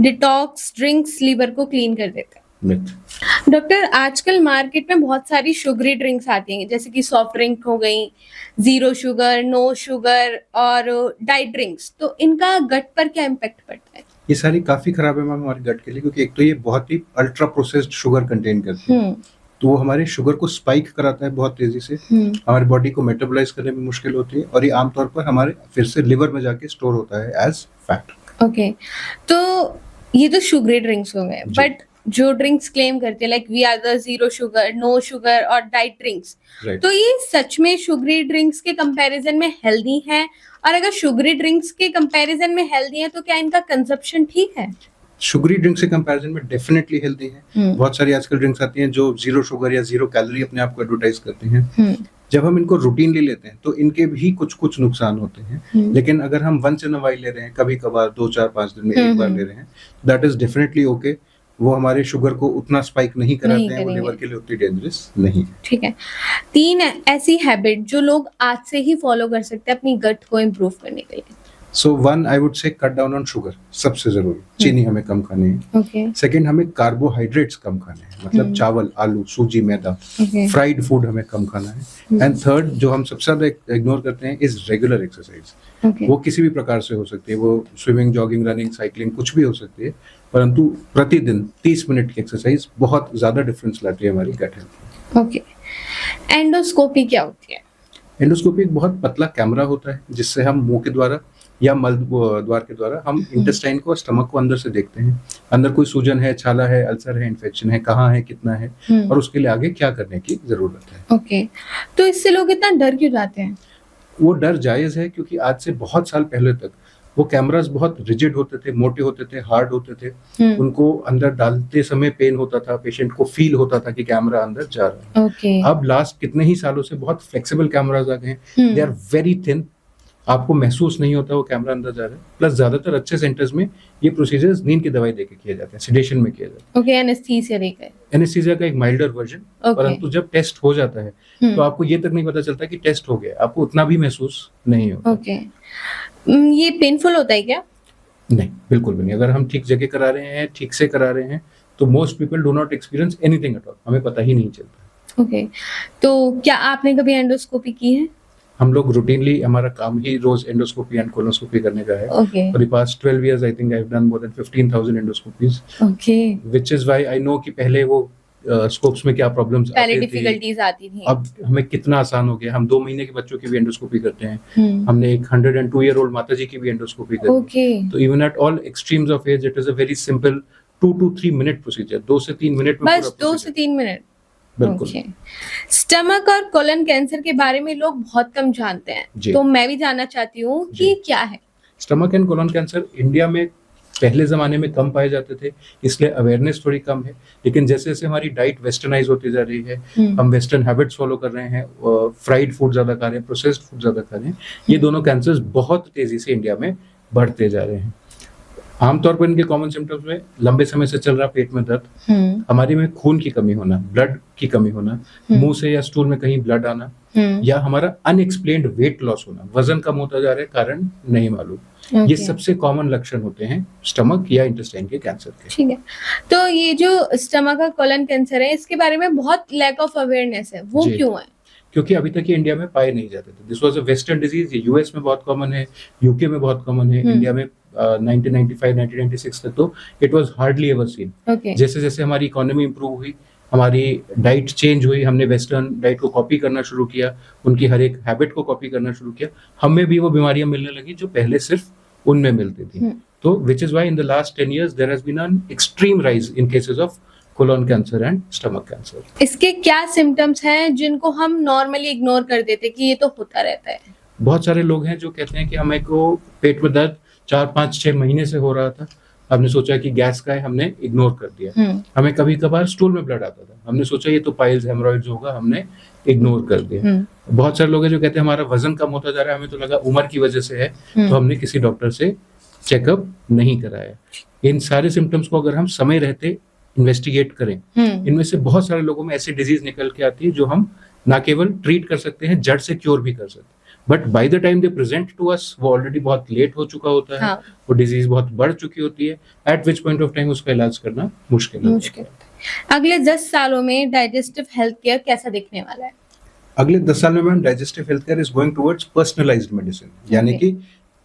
डिटॉक्स ड्रिंक्स लिवर को क्लीन कर देते हैं. मिथ. डॉक्टर आजकल मार्केट में बहुत सारी शुगरी ड्रिंक्स आती हैं जैसे कि सॉफ्ट ड्रिंक हो गई, जीरो शुगर, नो शुगर और डाइट ड्रिंक्स. तो इनका गट पर क्या इम्पैक्ट पड़ता है? ये सारी काफी खराब है मैम हमारे गट के लिए, क्योंकि एक तो ये बहुत ही अल्ट्रा प्रोसेस्ड शुगर कंटेन करती है. तो वो हमारे शुगर को स्पाइक कराता है बहुत तेजी से. हमारी बॉडी को मेटाबोलाइज करने में मुश्किल होती है और ये आमतौर पर हमारे फिर से लिवर में जाके स्टोर होता है एज फैट. ओके. तो ये तो शुगरी ड्रिंक्स हो गए, बट जो ड्रिंक्स क्लेम करते हैं like we are the zero sugar, no sugar और डाइट ड्रिंक्स, तो ये सच में शुगरी ड्रिंक्स के कंपैरिजन में हेल्दी है? और अगर शुगरी ड्रिंक्स के कंपैरिजन में हेल्दी है तो क्या इनका कंजप्शन ठीक है? शुगरी ड्रिंक्स के कंपैरिजन में डेफिनेटली हेल्दी है. बहुत सारी आजकल ड्रिंक्स आती हैं जो जीरो शुगर या जीरो कैलोरी अपने आप को एडवर्टाइज करती हैं. जब हम इनको रूटीनली लेते हैं तो इनके भी कुछ कुछ नुकसान होते हैं. लेकिन अगर हम वंस इन अ वाइल ले रहे हैं, कभी कभार 2, 4, 5 दिन में एक बार ले रहे हैं, दैट इज डेफिनेटली ओके. वो हमारे शुगर को उतना स्पाइक नहीं कराते हैं, वो लिवर के लिए उतनी डेंजरस नहीं है. ठीक है. 3 ऐसी हैबिट जो लोग आज से ही फॉलो कर सकते हैं अपनी गट को इम्प्रूव करने के लिए. सो 1 I would say cut down on sugar, सबसे जरूरी. चीनी हमें कम खानी है. ओके. सेकंड, हमें कार्बोहाइड्रेट्स कम खाने हैं, मतलब चावल, आलू, सूजी, मैदा, फ्राइड फूड हमें कम खाना है. एंड थर्ड, जो हम सबसे ज्यादा इग्नोर करते हैं, इज रेगुलर एक्सरसाइज. वो किसी भी प्रकार से हो सकती है, वो स्विमिंग, जॉगिंग, रनिंग, साइकिलिंग, कुछ भी हो सकती है, परंतु प्रतिदिन 30 मिनट की एक्सरसाइज बहुत ज्यादा डिफरेंस लाती है हमारी गट हेल्थ. ओके. एंडोस्कोपी क्या होती है? एंडोस्कोपी एक बहुत पतला कैमरा होता है जिससे हम मुंह के द्वारा या मल द्वार के द्वारा हम इंटेस्टाइन को, स्टमक को अंदर से देखते हैं. अंदर कोई सूजन है, छाला है, अल्सर है, इन्फेक्शन है, कहाँ है, कितना है, और उसके लिए आगे क्या करने की जरूरत है. ओके. तो इससे लोग इतना डर क्यों जाते हैं? वो डर जायज है क्योंकि आज से बहुत साल पहले तक वो कैमरास बहुत रिजिड होते थे, मोटे होते थे, हार्ड होते थे. उनको अंदर डालते समय पेन होता था, पेशेंट को फील होता था कि कैमरा अंदर जा रहा है. okay. अब लास्ट कितने ही सालों से बहुत फ्लेक्सिबल कैमरास आ गए हैं. दे आर वेरी थिन, आपको महसूस नहीं होता वो कैमरा अंदर जा रहा है. प्लस ज्यादातर अच्छे सेंटर्स में ये प्रोसीजर्स नींद की दवाई देके किए जाते हैं, सिडेशन में किए जाते हैं. ओके. एनेस्थीसिया देकर. एनेस्थीसिया का एक माइल्डर वर्जन. परंतु जब टेस्ट हो जाता है तो आपको ये तक नहीं पता चलता कि टेस्ट हो गया, आपको उतना भी महसूस नहीं होता. ओके. ये पेनफुल होता है क्या? नहीं, बिल्कुल भी नहीं. अगर हम ठीक जगह करा रहे हैं, ठीक से करा रहे हैं, तो most people do not experience anything at all. हमें पता ही नहीं चलता. ओके. तो क्या आपने कभी एंडोस्कोपी की है? हम लोग रूटीनली, हमारा काम ही रोज एंडोस्कोपी एंड कोलोनोस्कोपी करने का है. Okay. For the past 12 years, I think I've done more than 15,000 endoscopies. Okay. Which is why I know कि पहले वो स्कोप्स में क्या प्रॉब्लम्स पहले डिफिकल्टीज आती थी. अब हमें कितना आसान हो गया. हम 2 महीने के बच्चों की भी एंडोस्कोपी करते हैं. हमने एक 102-year-old माता जी की भी एंडोस्कोपी करी. Okay. तो even at all extremes of age, it is a very simple 2 to 3 minute procedure. 2 से 3 मिनट में बस 2 से 3 मिनट. बिल्कुल। स्टमक और कोलन कैंसर के बारे में लोग बहुत कम जानते हैं, जी। तो मैं भी जानना चाहती हूँ कि जी। क्या है। Stomach and colon cancer India में पहले ज़माने में कम पाए जाते थे, इसलिए अवेयरनेस थोड़ी कम है। लेकिन जैसे जैसे हमारी डाइट वेस्टर्नाइज होती जा रही है, हम वेस्टर्न हैबिट्स फॉलो कर रहे हैं, फ्राइड फूड ज़्यादा खा रहे हैं, प्रोसेस्ड फूड ज़्यादा खा रहे हैं, ये दोनों कैंसर्स बहुत तेज़ी से इंडिया में बढ़ते जा रहे हैं। आमतौर पर इनके कॉमन सिम्टम्स में लंबे समय से चल रहा पेट में दर्द, हमारे में खून की कमी होना, ब्लड की कमी होना, मुंह से या स्टूल में कहीं ब्लड आना, या हमारा अनएक्सप्लेन्ड वेट लॉस होना, वजन कम होता जा रहा है, कारण नहीं मालूम। ये सबसे कॉमन लक्षण होते हैं स्टमक या इंटेस्टाइन के कैंसर के। ठीक है, तो ये जो स्टमक और कोलन कैंसर है, इसके बारे में बहुत लैक ऑफ अवेयरनेस है, वो क्यों है? क्योंकि अभी तक ये इंडिया में पाए नहीं जाते थे। This was a western disease, ये यूएस में बहुत कॉमन है, यूके में बहुत कॉमन है, इंडिया में 1995-1996 तक तो it was hardly ever seen. जैसे जैसे हमारी इकोनॉमी इंप्रूव हुई, हमारी डाइट चेंज हुई, हमने वेस्टर्न डाइट को कॉपी करना शुरू किया, उनकी हर एक हैबिट को कॉपी करना शुरू किया, हमें भी वो बीमारियां मिलने लगी जो पहले सिर्फ उनमें मिलती थी। तो which is why in the last 10 years there has been an extreme rise in cases of colon cancer and stomach cancer. इसके क्या सिम्टम्स हैं जिनको हम नॉर्मली इग्नोर कर देते कि ये तो होता रहता है? बहुत सारे लोग हैं जो कहते हैं कि हमें को पेट में दर्द 4-5-6 महीने से हो रहा था, हमने सोचा कि गैस का है, हमने इग्नोर कर दिया। हमें कभी कभार स्टूल में ब्लड आता था, हमने सोचा ये तो पाइल्स हेमोरॉइड्स होगा, हमने इग्नोर कर दिया। बहुत सारे लोग हैं जो कहते हैं हमारा वजन कम होता जा रहा है, हमें तो लगा उम्र की वजह से है, तो हमने किसी डॉक्टर से चेकअप नहीं कराया। इन सारे सिम्टम्स को अगर हम समय रहते इन्वेस्टिगेट करें, इनमें से बहुत सारे लोगों में ऐसी डिजीज निकल के आती है जो हम ना केवल ट्रीट कर सकते हैं, जड़ से क्योर भी कर सकते हैं, but by the time they present to us वो ऑलरेडी बहुत लेट हो चुका होता है। वो डिजीज बहुत बढ़ चुकी होती है, eight which point of time उसका इलाज करना मुश्किल है। अगले 10 सालों में डाइजेस्टिव हेल्थ केयर कैसा दिखने वाला है? अगले 10 सालों में digestive health care is going towards personalised medicine, यानी कि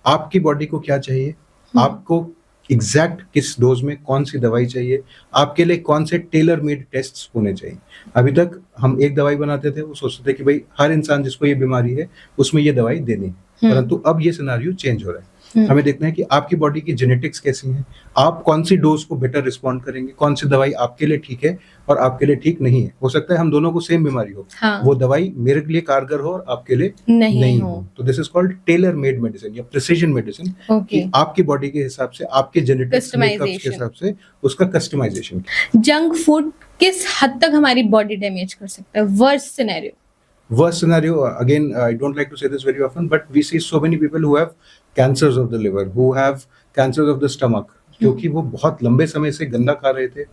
आपकी बॉडी को क्या चाहिए, आपको एग्जैक्ट किस डोज में कौन सी दवाई चाहिए, आपके लिए कौन से टेलर मेड टेस्ट्स होने चाहिए। अभी तक हम एक दवाई बनाते थे, वो सोचते थे कि भाई हर इंसान जिसको ये बीमारी है उसमें ये दवाई देनी है, परंतु अब ये सिनेरियो चेंज हो रहा है। हमें देखना है कि आपकी बॉडी की जेनेटिक्स कैसी हैं, आप कौन सी डोज को बेटर रिस्पॉन्ड करेंगे, कौन सी दवाई आपके लिए ठीक है और आपके लिए ठीक नहीं है। हो सकता है हम दोनों को सेम बीमारी हो, वो दवाई मेरे लिए कारगर हो और आपके लिए नहीं हो। तो this is called tailor made medicine या प्रिसिजन मेडिसिन, कि आपकी बॉडी के हिसाब से, आपके जेनेटिक्स मेकअप के हिसाब से उसका कस्टमाइजेशन। जंक फूड किस हद तक हमारी बॉडी डैमेज कर सकता है? Worst scenario, again, I don't like to say this very often, but we see so many people who have cancers of the liver, who have cancers of the stomach, क्योंकि वो बहुत लंबे समय से गंदा खा रहे थे,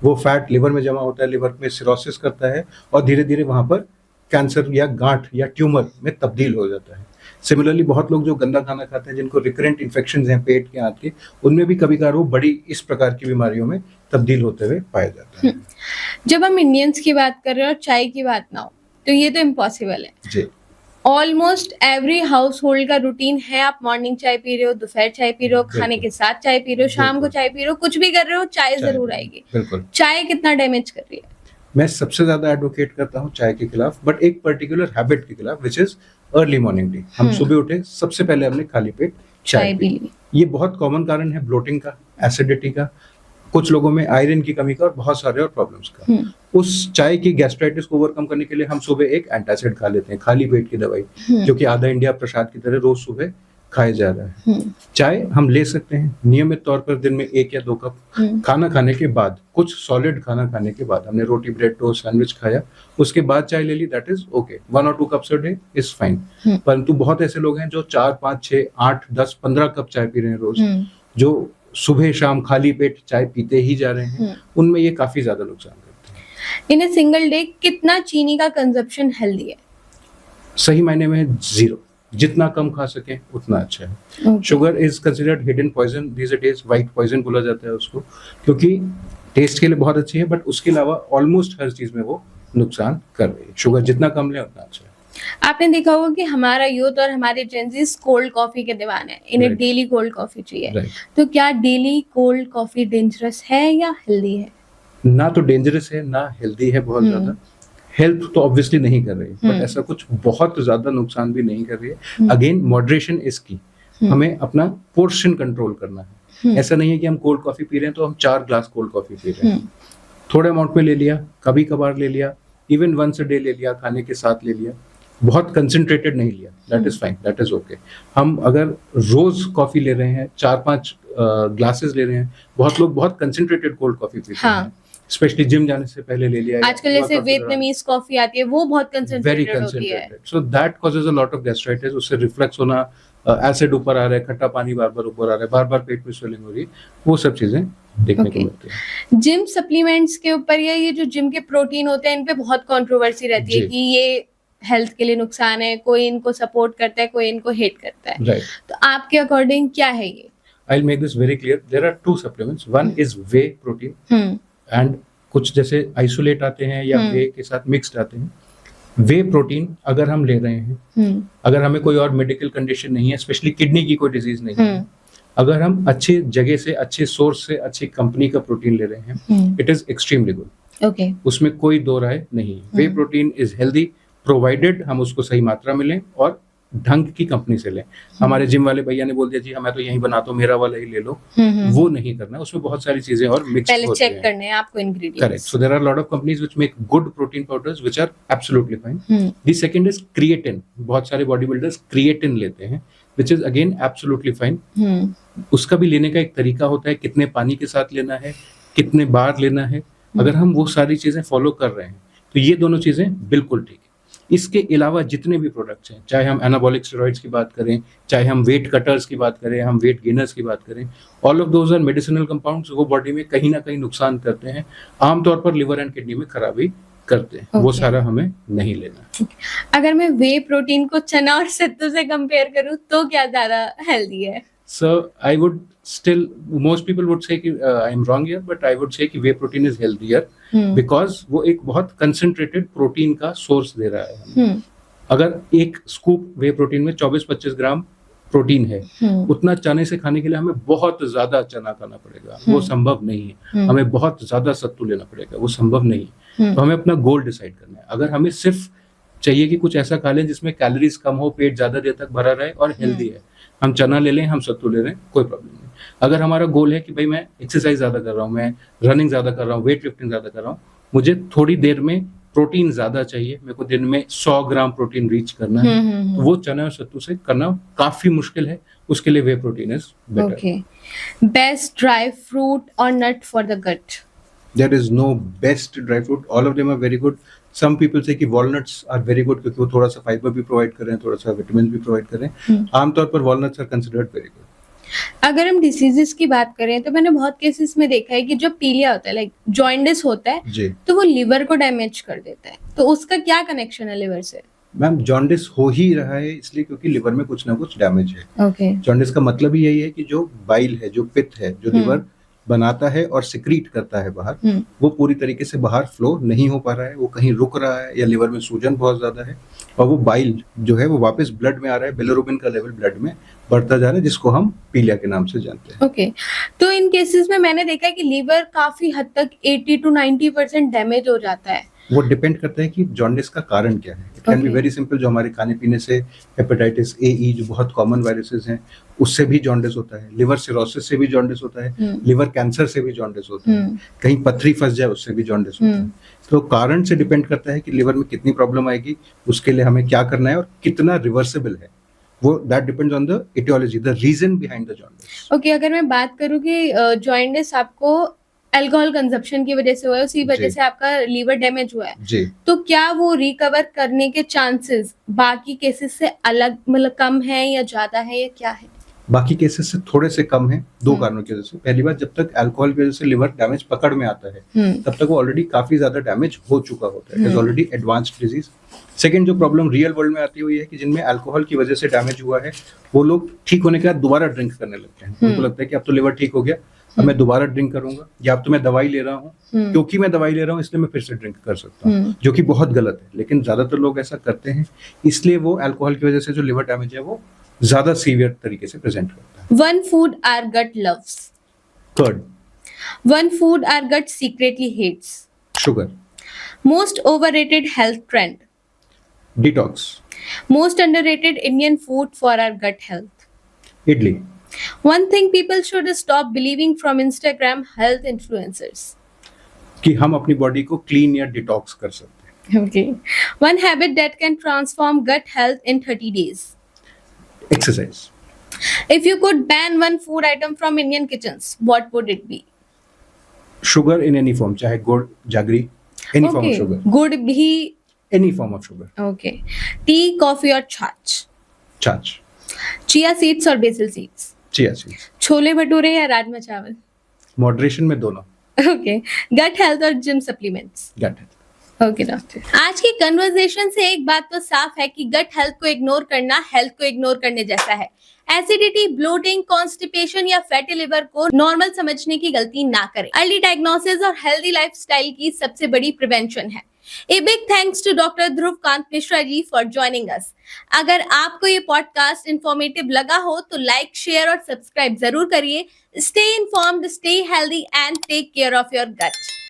वो फैट लिवर में जमा होता है, लिवर में सिरोसिस करता है और धीरे धीरे वहाँ पर कैंसर या गांठ या ट्यूमर में तब्दील हो जाता है। सिमिलरली बहुत लोग जो गंदा खाना खाते हैं, जिनको रिकरेंट इन्फेक्शंस हैं पेट के, हाथ के, उनमें भी कभी कभार वो बड़ी इस प्रकार की बीमारियों में तब्दील होते हुए पाया जाता है। जब हम इंडियंस की बात कर रहे हैं और चाय की बात ना हो, तो ये तो इम्पॉसिबल है जी। ऑलमोस्ट एवरी हाउस होल्ड का रूटीन है, आप मॉर्निंग चाय पी रहे हो, दोपहर चाय पी रहे हो, खाने के साथ चाय पी रहे हो, शाम को चाय पी रहे हो, कुछ भी कर रहे हो, चाय जरूर आएगी। चाय कितना डैमेज कर रही है? मैं सबसे ज्यादा एडवोकेट करता हूँ चाय के खिलाफ, बट एक पर्टिकुलर हैबिट के खिलाफ, which is early morning tea. हम सुबह उठे, सबसे पहले हमने खाली पेट चाय पी ली। ये बहुत कॉमन कारण है ब्लोटिंग का, एसिडिटी का, कुछ लोगों में आयरन की कमी का और बहुत सारे और प्रॉब्लम्स का। उस चाय की गैस्ट्राइटिस को ओवरकम करने के लिए हम सुबह एक एंटासिड खा लेते हैं, खाली पेट की दवाई, जो कि आधा इंडिया प्रसाद की तरह रोज सुबह खाया जा रहा है। चाय हम ले सकते हैं नियमित तौर पर दिन में 1 या 2 कप, खाना खाने के बाद, कुछ सॉलिड खाना खाने के बाद, हमने रोटी, ब्रेड, टोस्ट, सैंडविच खाया, उसके बाद चाय ले ली, दैट इज ओके। 1 और 2 cups a day is fine. परंतु बहुत ऐसे लोग हैं जो 4, 5, 6, 8, 10, 15 कप चाय पी रहे हैं रोज, जो सुबह शाम खाली पेट चाय पीते ही जा रहे हैं, उनमें ये काफी ज्यादा नुकसान करते हैं। इन अ सिंगल डे कितना चीनी का कंजप्शन हेल्दी है? सही मायने में 0, जितना कम खा सके उतना अच्छा है। Sugar is considered hidden poison these days, white poison बोला जाता है उसको, क्योंकि टेस्ट के लिए बहुत अच्छी है, बट उसके अलावा ऑलमोस्ट हर चीज में वो नुकसान कर रही है। शुगर जितना कम ले उतना अच्छा है। आपने देखा होगा कि हमारा यूथ और हमारे जेंजीज कोल्ड कॉफी के दीवाने हैं, इन्हें डेली कोल्ड कॉफी चाहिए। तो क्या डेली कोल्ड कॉफी डेंजरस है या हेल्दी है? ना तो डेंजरस है, ना हेल्दी है बहुत ज्यादा। हेल्प तो ऑब्वियसली नहीं कर रही, बट ऐसा कुछ बहुत ज्यादा नुकसान भी नहीं कर रही है। अगेन मॉडरेशन इज की, हमें अपना पोर्शन कंट्रोल करना है। ऐसा नहीं है कि हम कोल्ड कॉफी पी रहे हैं तो हम 4 ग्लास कोल्ड कॉफी पी रहे हैं। थोड़े अमाउंट में ले लिया, कभी कभार ले लिया, इवन वंस अ डे ले लिया, खाने के साथ ले लिया, बहुत कंसंट्रेटेड नहीं लिया, that is fine, that is okay. हम अगर रोज कॉफी ले रहे हैं, 4-5 ग्लासेस ले रहे हैं, बहुत लोग बहुत कंसंट्रेटेड कोल्ड कॉफी पीते हाँ. हैं, स्पेशली जिम जाने से पहले ले लिया। आजकल जैसे वियतनामीज कॉफी आती है, वो बहुत वेरी कंसंट्रेटेड होती है। Concentrated, so that causes a lot of gastritis. उससे रिफ्लक्स होना, एसिड ऊपर आ रहा है, खट्टा पानी बार बार ऊपर आ रहा है, बार बार पेट में स्वेलिंग हो रही है, वो सब चीजें देखने को मिलती है। जिम सप्लीमेंट्स के ऊपर या ये जो जिम के प्रोटीन होते हैं, इन पे बहुत कंट्रोवर्सी रहती है जी। कि ये हेल्थ के लिए नुकसान है, कोई इनको सपोर्ट करता है, कोई इनको हेट करता है। राइट, तो आपके अकॉर्डिंग क्या है ये? I will make this very clear. There are 2 supplements, one is whey protein hmm and कुछ जैसे आइसोलेट आते हैं या वे के साथ मिक्स्ड आते हैं। वे प्रोटीन अगर हम ले रहे हैं, अगर हमें कोई और मेडिकल कंडीशन नहीं है, स्पेशली किडनी की कोई डिजीज नहीं है, अगर हम अच्छे जगह से, अच्छे सोर्स से, अच्छी कंपनी का प्रोटीन ले रहे हैं, it is extremely good. Okay, उसमें कोई दो राय नहीं है। वे प्रोटीन इज हेल्दी प्रोवाइडेड हम उसको सही मात्रा में लें और ढंग की कंपनी से लें। हमारे जिम वाले भैया ने बोल दिया जी मैं तो यहीं बनाता हूँ, मेरा वाला ही ले लो, वो नहीं करना। उसमें बहुत सारी चीजें और मिक्स पहले होती चेक हैं। करने हैं आपको ingredients. Correct. So there are a lot of companies which make good protein powders which are absolutely fine. The second is creatine. बहुत सारे बॉडी बिल्डर्स क्रिएटिन लेते हैं which is again absolutely fine. उसका भी लेने का एक तरीका होता है, कितने पानी के साथ लेना है, कितने बार लेना है। अगर हम वो सारी चीजें फॉलो कर रहे हैं तो ये दोनों चीजें बिल्कुल ठीक है। इसके अलावा जितने भी प्रोडक्ट्स हैं, चाहे हम एनाबॉलिक स्टेरॉइड्स की बात करें, चाहे हम वेट कटर्स की बात करें, हम वेट गेनर्स की बात करें, all of those are medicinal compounds. वो बॉडी में कहीं ना कहीं नुकसान करते हैं, आमतौर पर लिवर एंड किडनी में खराबी करते हैं। वो सारा हमें नहीं लेना। अगर मैं वे प्रोटीन को चना और सत्तू से कंपेयर करूं तो क्या ज्यादा हेल्दी है? So I would still, most people would say कि I'm wrong here, but I would say कि whey protein is healthier because वो एक बहुत concentrated प्रोटीन का सोर्स दे रहा है हमें। अगर एक स्कूप वे प्रोटीन में 24-25 ग्राम प्रोटीन है, उतना चने से खाने के लिए हमें बहुत ज्यादा चना खाना पड़ेगा, वो संभव नहीं है। हमें बहुत ज्यादा सत्तू लेना पड़ेगा, वो संभव नहीं है। तो हमें अपना गोल डिसाइड करना है। अगर हमें सिर्फ चाहिए कि कुछ ऐसा खा लें जिसमें कैलोरीज कम हो, पेट ज्यादा देर तक भरा रहे और हेल्दी है, हम चना ले लें, हम सत्तू ले लें, कोई प्रॉब्लम नहीं। अगर हमारा गोल है कि भाई मैं एक्सरसाइज ज्यादा कर रहा हूँ, मैं रनिंग ज्यादा कर रहा हूँ, वेट लिफ्टिंग ज्यादा कर रहा हूँ, मुझे थोड़ी देर में प्रोटीन ज्यादा चाहिए, मेरे को दिन में 100 ग्राम प्रोटीन रीच करना है, तो वो चना और सत्तू से करना काफी मुश्किल है। उसके लिए whey protein is better. Okay, best dry fruit और nut for the gut? There is no best dry fruit. All of them are very good. Some people say कि walnuts are very good क्योंकि वो थोड़ा सा fibre भी provide कर रहे हैं, थोड़ा सा विटामिन भी प्रोवाइड कर रहे हैं। आमतौर पर walnuts are considered very good. अगर हम डिसीजेस की बात करें तो मैंने बहुत केसेस में देखा है कि जो पीलिया होता है, लाइक जॉइंडिस होता है, जी तो वो लिवर को डैमेज कर देता है। तो उसका क्या कनेक्शन है लिवर से? मैम, जॉन्डिस हो ही रहा है इसलिए क्योंकि लिवर में कुछ ना कुछ डैमेज है। ओके, जॉन्डिस का मतलब ही यही है कि जो बाइल है, जो पित्त है, जो लिवर बनाता है और सिक्रीट करता है बाहर, वो पूरी तरीके से बाहर फ्लो नहीं हो पा रहा है, वो कहीं रुक रहा है, या लिवर में सूजन बहुत ज्यादा है और वो बाइल जो है वो वापस ब्लड में आ रहा है, बिलिरुबिन का लेवल ब्लड में बढ़ता जा रहा है, जिसको हम पीलिया के नाम से जानते हैं। ओके, तो इन केसेस में मैंने देखा है कि लिवर काफी हद तक 80 to 90% डैमेज हो जाता है। वो डिपेंड करता है कि जॉन्डिस का कारण क्या है। It can be very simple, जो हमारे खाने पीने से, हेपेटाइटिस ए, जो बहुत कॉमन वायरसेस हैं, उससे भी जॉन्डिस होता है। लिवर सिरोसिस से भी जॉन्डिस होता है, लिवर कैंसर से भी जॉन्डिस होता है, कहीं पथरी फंस जाए उससे भी जॉन्डिस होता है। तो कारण से डिपेंड करता है कि लिवर में कितनी प्रॉब्लम आएगी, उसके लिए हमें क्या करना है और कितना रिवर्सिबल है। वो that depends on the etiology, the reason behind the jaundice. Okay, अगर मैं बात करूँ कि जॉइंडिस आपको अल्कोहल कंजप्शन की वजह से हुआ है, उसी वजह से आपका लीवर डैमेज हुआ है, जी, तो क्या वो रिकवर करने के चांसेस बाकी केसेस से अलग, मतलब कम है या ज्यादा है या क्या है? बाकी केसेस से थोड़े से कम है, दो कारणों की वजह से। पहली बात, जब तक अल्कोहल की वजह से लिवर डैमेज पकड़ में आता है तब तक वो ऑलरेडी काफी ज्यादा डैमेज हो चुका होता है, it is already advanced disease. Second, जो प्रॉब्लम रियल वर्ल्ड में आती हुई है कि जिनमें अल्कोहल की वजह से डैमेज हुआ है, वो लोग ठीक होने के बाद दोबारा ड्रिंक करने लगते हैं। उनको लगता है कि अब तो लिवर ठीक हो गया, अब मैं दोबारा ड्रिंक करूंगा, या अब तो मैं दवाई ले रहा हूँ, क्योंकि मैं दवाई ले रहा हूँ इसलिए मैं फिर से ड्रिंक कर सकता हूँ, जो कि बहुत गलत है। लेकिन ज्यादातर लोग ऐसा करते हैं, इसलिए वो अल्कोहल की वजह से जो लिवर डैमेज है वो ज्यादा सीवियर तरीके से प्रेजेंट करता है। One food our gut loves. Third, One food our gut secretly hates. Sugar. Most overrated health trend. Detox. Most underrated Indian food for our gut health. Idli. One thing people should stop believing from Instagram health influencers. कि हम अपनी body को clean या detox कर सकते हैं। Okay. One habit that can transform gut health in 30 days. Exercise. If you could ban one food item from Indian kitchens, what would it be? Sugar in any form, चाहे गुड़, jaggery, any form of Okay. sugar, गुड़ भी. any form of sugar. Okay. Tea, coffee और छाछ. छाछ. Chia seeds और BECIL seeds. Chia seeds. Chole bhature या राजमा चावल. Moderation में दोनों. ओके. गट हेल्थ और gym supplements. Gut health. Okay doctor. आज की कन्वर्सेशन से एक बात तो साफ है कि गट हेल्थ को इग्नोर करना हेल्थ को इग्नोर करने जैसा है. एसिडिटी, ब्लोटिंग, कॉन्स्टिपेशन या फैटी लिवर को नॉर्मल समझने की गलती ना करें. अर्ली डायग्नोसिस और हेल्दी लाइफस्टाइल की सबसे बड़ी प्रिवेंशन है. A big thanks to Dr. Dhruv Kant Mishra ji for joining us. अगर आपको ये पॉडकास्ट इंफॉर्मेटिव लगा हो तो लाइक, शेयर और सब्सक्राइब जरूर करिए. Stay informed, stay healthy and take care of your gut.